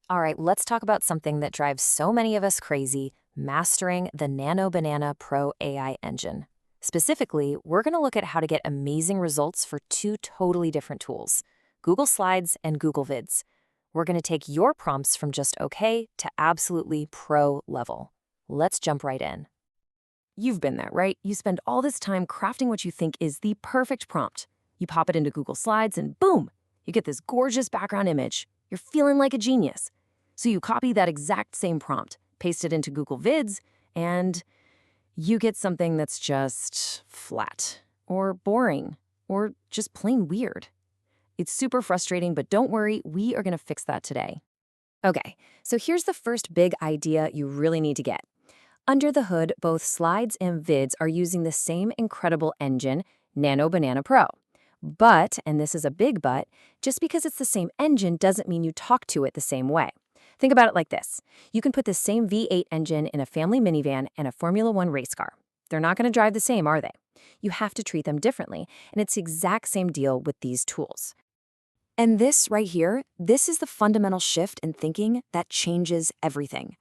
All right, let's talk about something that drives so many of us crazy, mastering the Nano Banana Pro AI engine. Specifically, we're going to look at how to get amazing results for two totally different tools, Google Slides and Google Vids. We're going to take your prompts from just okay to absolutely pro level. Let's jump right in. You've been there, right? You spend all this time crafting what you think is the perfect prompt. You pop it into Google Slides and boom, you get this gorgeous background image. You're feeling like a genius. So you copy that exact same prompt, paste it into Google Vids, and you get something that's just flat, or boring, or just plain weird. It's super frustrating, but don't worry, we are going to fix that today. Okay, so here's the first big idea you really need to get. Under the hood, both Slides and Vids are using the same incredible engine, Nano Banana Pro. But, and this is a big but, just because it's the same engine doesn't mean you talk to it the same way. Think about it like this. You can put the same V8 engine in a family minivan and a Formula One race car. They're not going to drive the same, are they? You have to treat them differently, and it's the exact same deal with these tools. And this right here, this is the fundamental shift in thinking that changes everything.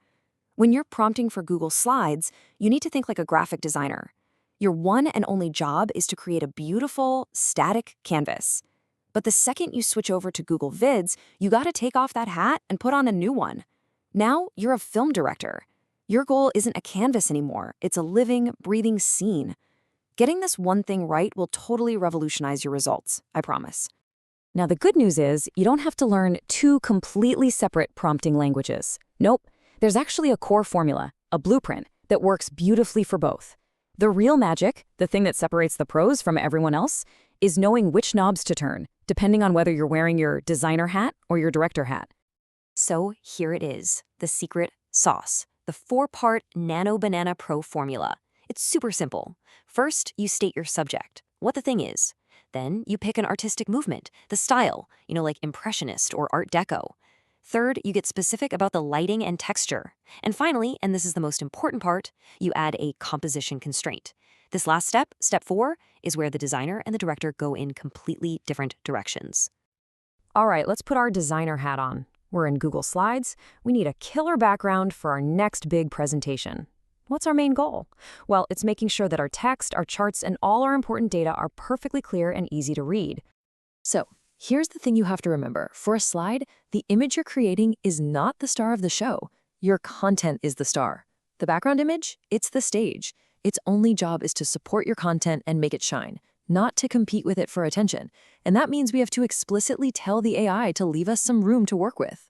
When you're prompting for Google Slides, you need to think like a graphic designer. Your one and only job is to create a beautiful, static canvas. But the second you switch over to Google Vids, you gotta take off that hat and put on a new one. Now you're a film director. Your goal isn't a canvas anymore, it's a living, breathing scene. Getting this one thing right will totally revolutionize your results, I promise. Now the good news is, you don't have to learn two completely separate prompting languages. Nope, there's actually a core formula, a blueprint, that works beautifully for both. The real magic, the thing that separates the pros from everyone else, is knowing which knobs to turn, depending on whether you're wearing your designer hat or your director hat. So here it is, the secret sauce, the 4-part Nano Banana Pro formula. It's super simple. First, you state your subject, what the thing is. Then you pick an artistic movement, the style, like Impressionist or Art Deco. Third, you get specific about the lighting and texture. And finally, and this is the most important part, you add a composition constraint. This last step, step 4, is where the designer and the director go in completely different directions. All right, let's put our designer hat on. We're in Google Slides. We need a killer background for our next big presentation. What's our main goal? Well, it's making sure that our text, our charts, and all our important data are perfectly clear and easy to read. So, here's the thing you have to remember. For a slide, the image you're creating is not the star of the show. Your content is the star. The background image, it's the stage. Its only job is to support your content and make it shine, not to compete with it for attention. And that means we have to explicitly tell the AI to leave us some room to work with.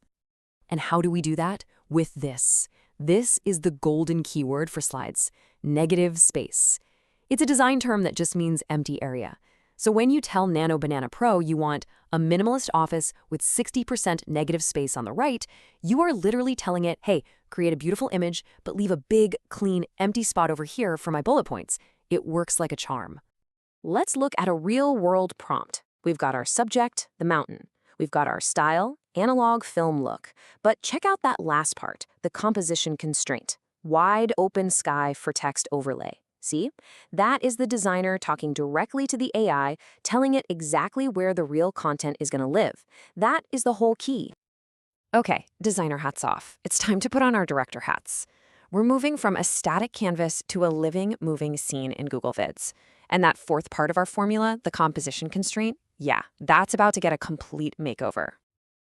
And how do we do that? With this. This is the golden keyword for Slides, negative space. It's a design term that just means empty area. So when you tell Nano Banana Pro you want a minimalist office with 60% negative space on the right, you are literally telling it, hey, create a beautiful image, but leave a big, clean, empty spot over here for my bullet points. It works like a charm. Let's look at a real-world prompt. We've got our subject, the mountain. We've got our style, analog film look. But check out that last part, the composition constraint. Wide open sky for text overlay. See? That is the designer talking directly to the AI, telling it exactly where the real content is going to live. That is the whole key. Okay, designer hats off. It's time to put on our director hats. We're moving from a static canvas to a living, moving scene in Google Vids. And that fourth part of our formula, the composition constraint, yeah, that's about to get a complete makeover.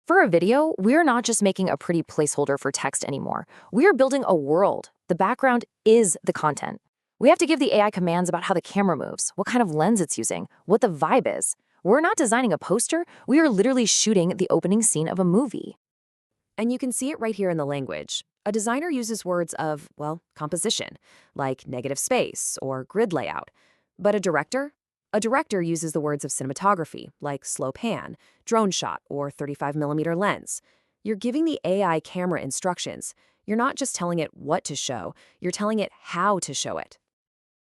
For a video, we're not just making a pretty placeholder for text anymore. We're building a world. The background is the content. We have to give the AI commands about how the camera moves, what kind of lens it's using, what the vibe is. We're not designing a poster, we are literally shooting the opening scene of a movie. And you can see it right here in the language. A designer uses words of, well, composition, like negative space or grid layout. But a director uses the words of cinematography, like slow pan, drone shot, or 35mm lens. You're giving the AI camera instructions. You're not just telling it what to show, you're telling it how to show it.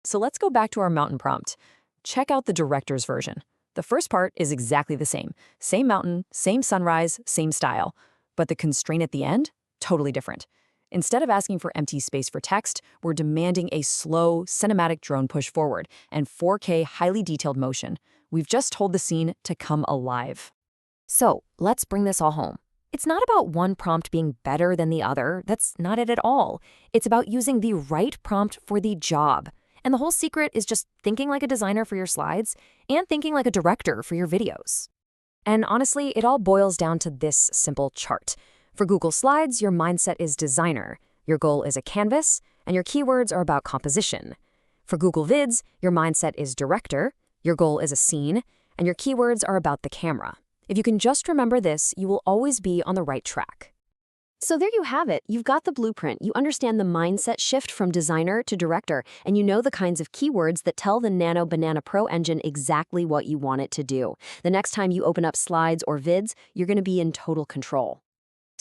So let's go back to our mountain prompt. Check out the director's version. The first part is exactly the same. Same mountain, same sunrise, same style. But the constraint at the end, totally different. Instead of asking for empty space for text, we're demanding a slow, cinematic drone push forward and 4K highly detailed motion. We've just told the scene to come alive. So let's bring this all home. It's not about one prompt being better than the other. That's not it at all. It's about using the right prompt for the job. And the whole secret is just thinking like a designer for your slides and thinking like a director for your videos. And honestly, it all boils down to this simple chart. For Google Slides, your mindset is designer, your goal is a canvas, and your keywords are about composition. For Google Vids, your mindset is director, your goal is a scene, and your keywords are about the camera. If you can just remember this, you will always be on the right track. So there you have it. You've got the blueprint. You understand the mindset shift from designer to director, and you know the kinds of keywords that tell the Nano Banana Pro engine exactly what you want it to do. The next time you open up Slides or Vids, you're going to be in total control.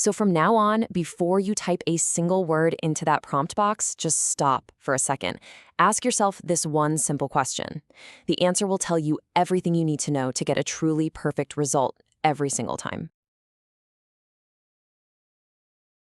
So from now on, before you type a single word into that prompt box, just stop for a second. Ask yourself this one simple question. The answer will tell you everything you need to know to get a truly perfect result every single time.